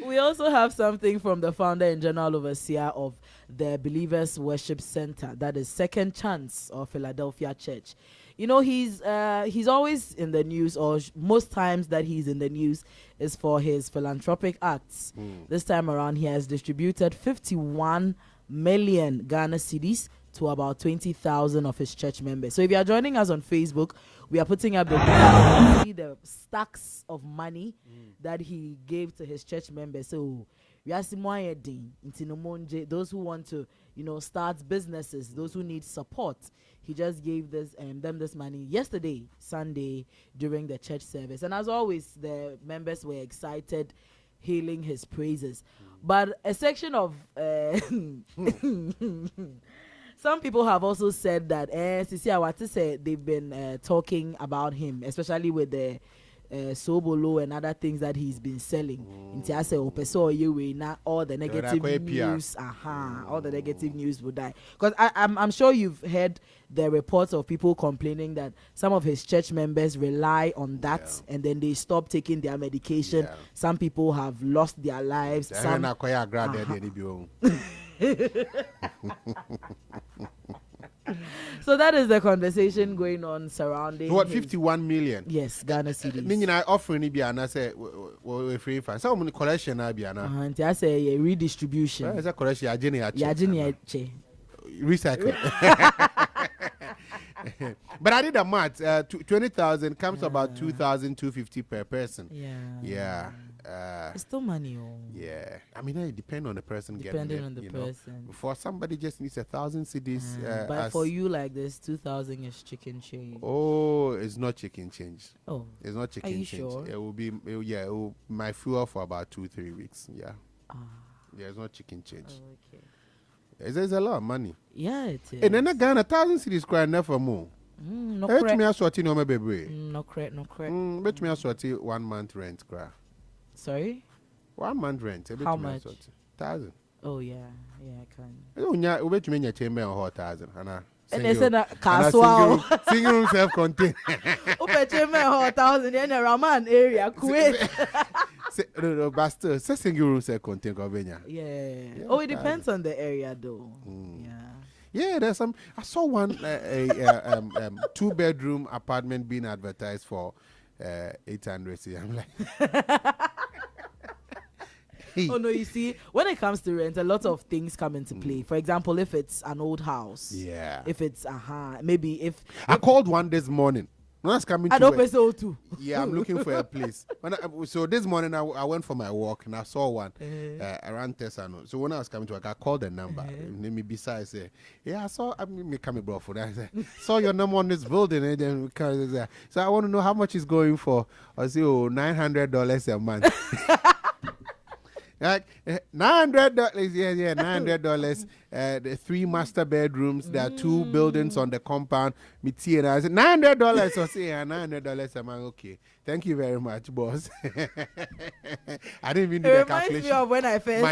We also have something from the founder and general overseer of the Believers Worship Center, that is Second Chance of Philadelphia Church. You know, he's always in the news, or most times that he's in the news is for his philanthropic acts. This time around, he has distributed 51 million Ghana cedis to about 20,000 of his church members. So if you are joining us on Facebook, we are putting up the stacks of money that he gave to his church members. So we are those who want to, start businesses, those who need support. He just gave them this money yesterday, Sunday, during the church service. And as always, the members were excited, hailing his praises. But a section of some people have also said that they've been talking about him, especially with the Sobolo and other things that he's been selling. All the negative news, all the negative news will die. Because I'm sure you've heard the reports of people complaining that some of his church members rely on that and then they stop taking their medication. Some people have lost their lives. So that is the conversation going on surrounding what 51 million. Yes, Ghana cedis. Meaning I offering it and I say we free fund. Some collection I be ana. I say redistribution. Is a collection Yajini recycle. But I did a math. 20,000 comes to about 2,250 per person. Yeah. It's still money. Yeah, I mean, it depends on the person. Depending on the person. For somebody just needs 1,000 cedis. But for you, like this, 2,000 is chicken change. Oh, it's not chicken change. Oh, it's not chicken change. Sure? It will be my fuel for about 2-3 weeks. Yeah. Yeah, it's not chicken change. Oh, okay. It's a lot of money. Yeah, it is. And then again, 1,000 cedis crying never more. No correct. No correct. Bet me a 1 month rent, cry. Sorry? 1 month rent. How much? 1,000. Oh, yeah. Yeah, I can. You bet me in your chamber on 1,000. And they said that casual. Single room self-contained. Open chamber 1,000 in a Raman area. Quick. No, Basta. Say single room self-contained. Yeah. Oh, it depends on the area, though. Yeah, there's some. I saw one 2-bedroom apartment being advertised for 800. I'm like, oh no, you see, when it comes to rent, a lot of things come into play. For example, if it's an old house, if it's maybe if I called one this morning. No, that's coming. I don't pay so too. Yeah, I'm looking for a place. So this morning I went for my walk and I saw one around Tessano. So when I was coming to work, I called the number. Let me beside say, yeah, I saw. Me coming bro for that. I said, saw your number on this building, and then so I want to know how much it's going for. I say, $900 a month. Like $900, yeah, $900. The 3 master bedrooms. There are 2 buildings on the compound. Me and I said $900. So say $900 a month. Okay, thank you very much, boss. I didn't even do the calculation. Reminds me of when I first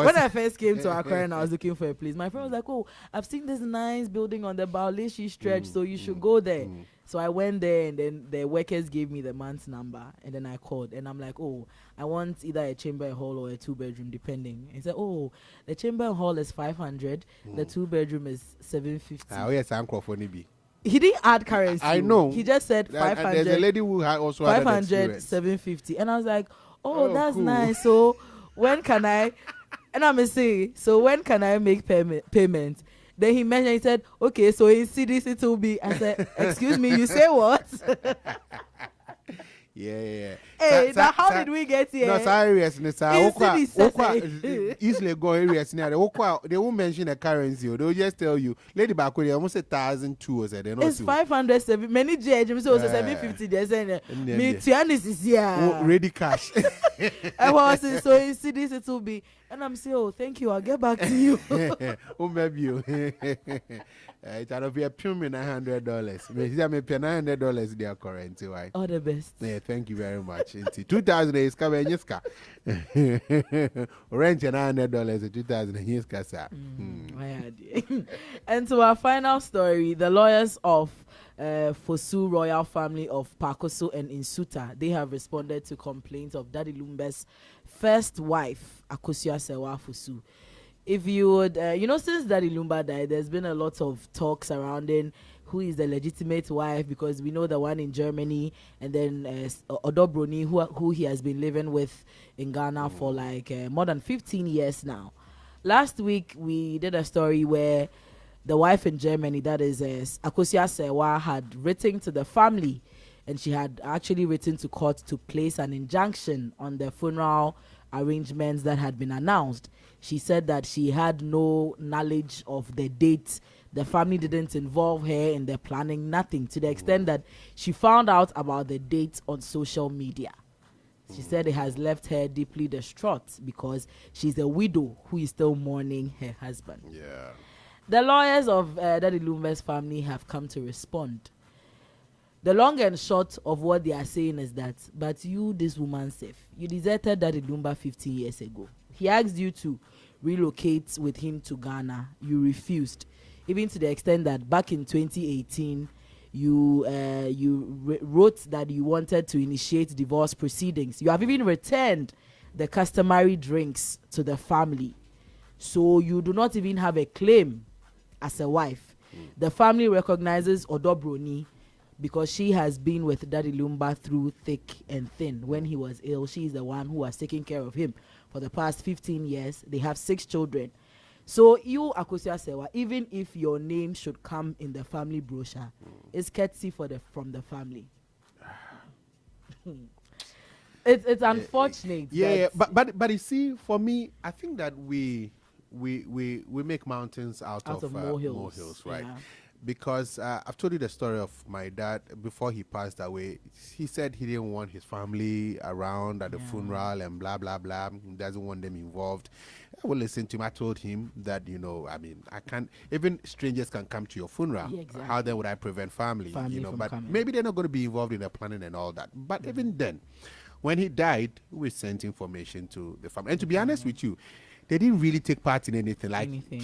when I first came to Accra and I was looking for a place. My friend was like, "Oh, I've seen this nice building on the Baolishi stretch, so you should go there." So I went there, and then the workers gave me the man's number, and then I called, and I'm like, "Oh, I want either a chamber and hall or a 2-bedroom, depending." He said, "Oh, the chamber and hall is 500, the 2-bedroom is 750." Oh yes, I'm for Nibi. He didn't add currency. I know. He just said 500. There's a lady who had also 500, 750, and I was like, "Oh, that's cool. Nice." So when can I? And I'm saying, so when can I make payment? Then he mentioned, he said, okay, so in CDC it will be. I said, excuse me, you say what? Yeah. Hey, now how did we get here? No, sorry, easily go areas now. They won't mention a currency. They'll just tell you, Lady Bakwedi, almost 1,200. It's 507. Many JHM so 750. They're saying, me Tianis is here. Ready cash. I was saying, so in CDC it will be. And I'm saying, oh, thank you. I'll get back to you. Oh, maybe you. It'll be a pure $900. Maybe $900 their currency. Why? All the best. Yeah, thank you very much. 2,000 is coming. Yes, ka. Rent $900. 2,000 yes, ka. And to our final story, the lawyers of Fosu royal family of Pakoso and Insuta, they have responded to complaints of Daddy Lumba's first wife, Akosua Sewa Fosu. If you would, since Daddy Lumba died, there's been a lot of talk surrounding who is the legitimate wife, because we know the one in Germany, and then Odo Broni, who he has been living with in Ghana for like more than 15 years now. Last week, we did a story where the wife in Germany, that is Akosua Sewa, had written to the family, and she had actually written to court to place an injunction on the funeral arrangements that had been announced. She said that she had no knowledge of the date. The family didn't involve her in the planning, nothing, to the extent that she found out about the date on social media. She said it has left her deeply distraught because she's a widow who is still mourning her husband. Yeah. The lawyers of Daddy Lumba's family have come to respond. The long and short of what they are saying is that, but you, this woman, safe, you deserted Daddy Lumba 15 years ago. He asked you to relocate with him to Ghana. You refused, even to the extent that back in 2018, you wrote that you wanted to initiate divorce proceedings. You have even returned the customary drinks to the family. So you do not even have a claim as a wife. The family recognizes Odo Broni because she has been with Daddy Lumba through thick and thin. When he was ill, she is the one who has taken care of him for the past 15 years. They have 6 children. So you, Akosua Sewa, even if your name should come in the family brochure, it's courtesy from the family. It's unfortunate. Yeah, but you see, for me, I think that we make mountains out of molehills, right? Yeah. Because I've told you the story of my dad before he passed away. He said he didn't want his family around at the funeral and blah, blah, blah. He doesn't want them involved. I will listen to him. I told him that, I can't, even strangers can come to your funeral. Yeah, exactly. How then would I prevent family but coming. maybe they're not going to be involved in the planning and all that. But even then, when he died, we sent information to the family. And to be honest with you, they didn't really take part in anything.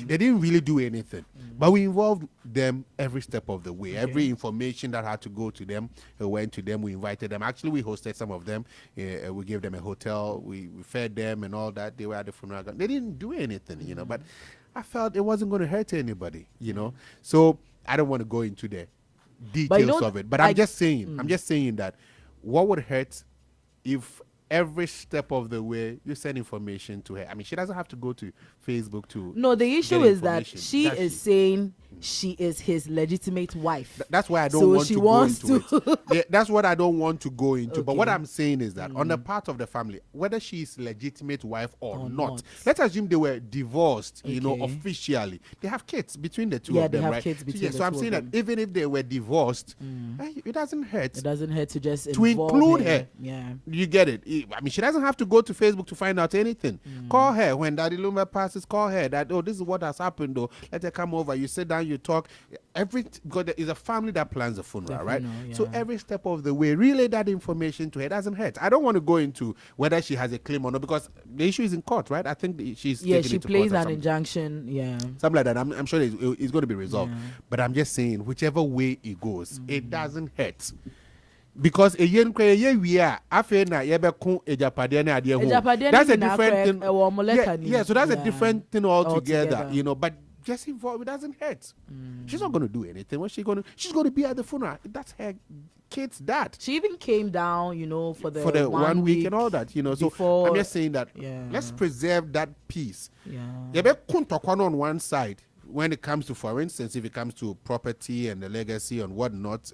They didn't really do anything. But we involved them every step of the way. Okay. Every information that had to go to them, went to them. We invited them. Actually, we hosted some of them. We gave them a hotel. We fed them and all that. They were at the funeral. They didn't do anything, But I felt it wasn't going to hurt anybody, So I don't want to go into the details of it. But I'm just saying that what would hurt if every step of the way you send information to her? I mean, she doesn't have to go to Facebook to. No, the issue is that she is saying she is his legitimate wife. That's why I don't want to go into it. Yeah, that's what I don't want to go into. Okay. But what I'm saying is that on the part of the family, whether she is legitimate wife or not, let's assume they were divorced, officially. They have kids between the two of them, right? Kids between so I'm saying that even if they were divorced, it doesn't hurt. It doesn't hurt to just include her. Yeah. You get it? I mean, she doesn't have to go to Facebook to find out anything. Call her when Daddy Lumba passes. Call her that, this is what has happened, though. Let her come over. You sit down, you talk. Because there is a family that plans the funeral, right? Yeah. So every step of the way, relay that information to her. It doesn't hurt. I don't want to go into whether she has a claim or not, because the issue is in court, right? I think she's she plays an injunction, something like that. I'm sure it's going to be resolved. Yeah. But I'm just saying, whichever way it goes, it doesn't hurt. Because that's a different thing. So that's a different thing altogether. But just involved, it doesn't hurt. She's not going to do anything. She's going to be at the funeral. That's her kid's dad. She even came down, for the 1 week and all that, So I'm just saying that let's preserve that peace. On one side. When it comes to, for instance, if it comes to property and the legacy and whatnot,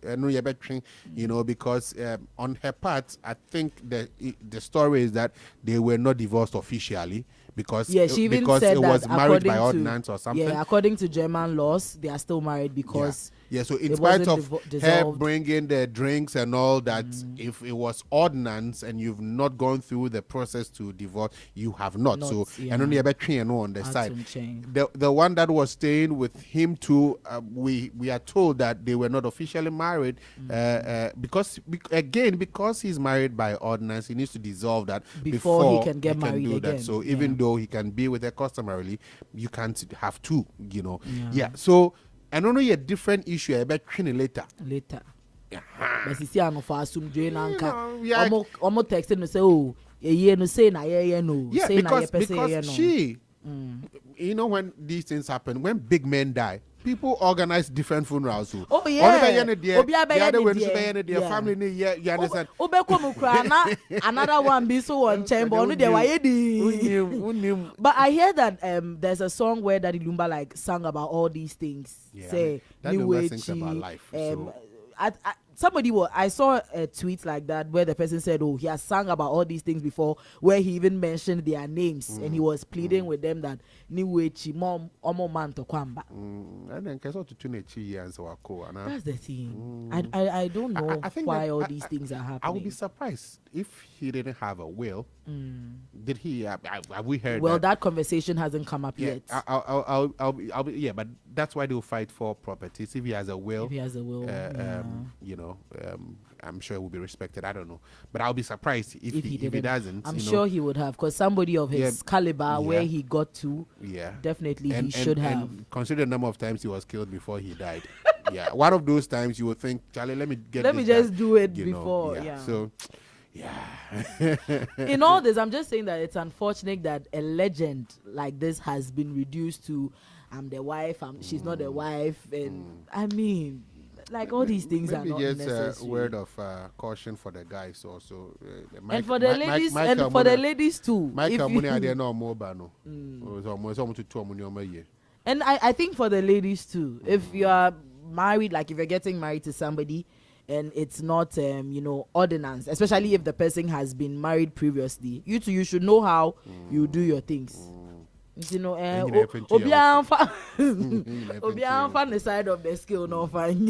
because on her part, I think the story is that they were not divorced officially because she even said it was married by ordinance or something. Yeah, according to German laws, they are still married because. Yeah, so in spite of her bringing the drinks and all that, if it was ordinance and you've not gone through the process to divorce, you have not. And only about on the side. The one that was staying with him too, we are told that they were not officially married because he's married by ordinance, he needs to dissolve that before he can get married again. So even though he can be with her customarily, you can't have two, So and only a different issue about later. But you see, I'm for assume Jane Anka. Almost texting to say, oh, a no say, no. Yeah, because she, you know, when these things happen, when big men die, people organize different funerals. Oh, yeah. Family, you understand? Another one be so on chamber. But I hear that there's a song where Daddy Lumba like sang about all these things. Yeah, say New Age, thinks about life. I saw a tweet like that where the person said, oh, he has sung about all these things before, where he even mentioned their names and he was pleading with them that New Age mom man to kwamba. And then to that's the thing. I don't know why all these things are happening. I would be surprised if he didn't have a will. Did he? Have we heard? Well, that conversation hasn't come up yet. I'll be, but that's why they'll fight for properties. If he has a will, you know, I'm sure it will be respected. I don't know, but I'll be surprised if he doesn't. I'm sure he would have, because somebody of his caliber, where he got to, definitely he should have. And consider the number of times he was killed before he died. One of those times you would think, Charlie, let me just do it before. So. In all this, I'm just saying that it's unfortunate that a legend like this has been reduced to I'm the wife, she's not the wife, and I mean, like all these things are not necessary. Just a word of caution for the guys also, and for the ladies, and for the ladies too. And I think for the ladies too, if you are married, like if you're getting married to somebody and it's not ordinance, especially if the person has been married previously, you should know how you do your things. Obian fan the side of the scale, no fine.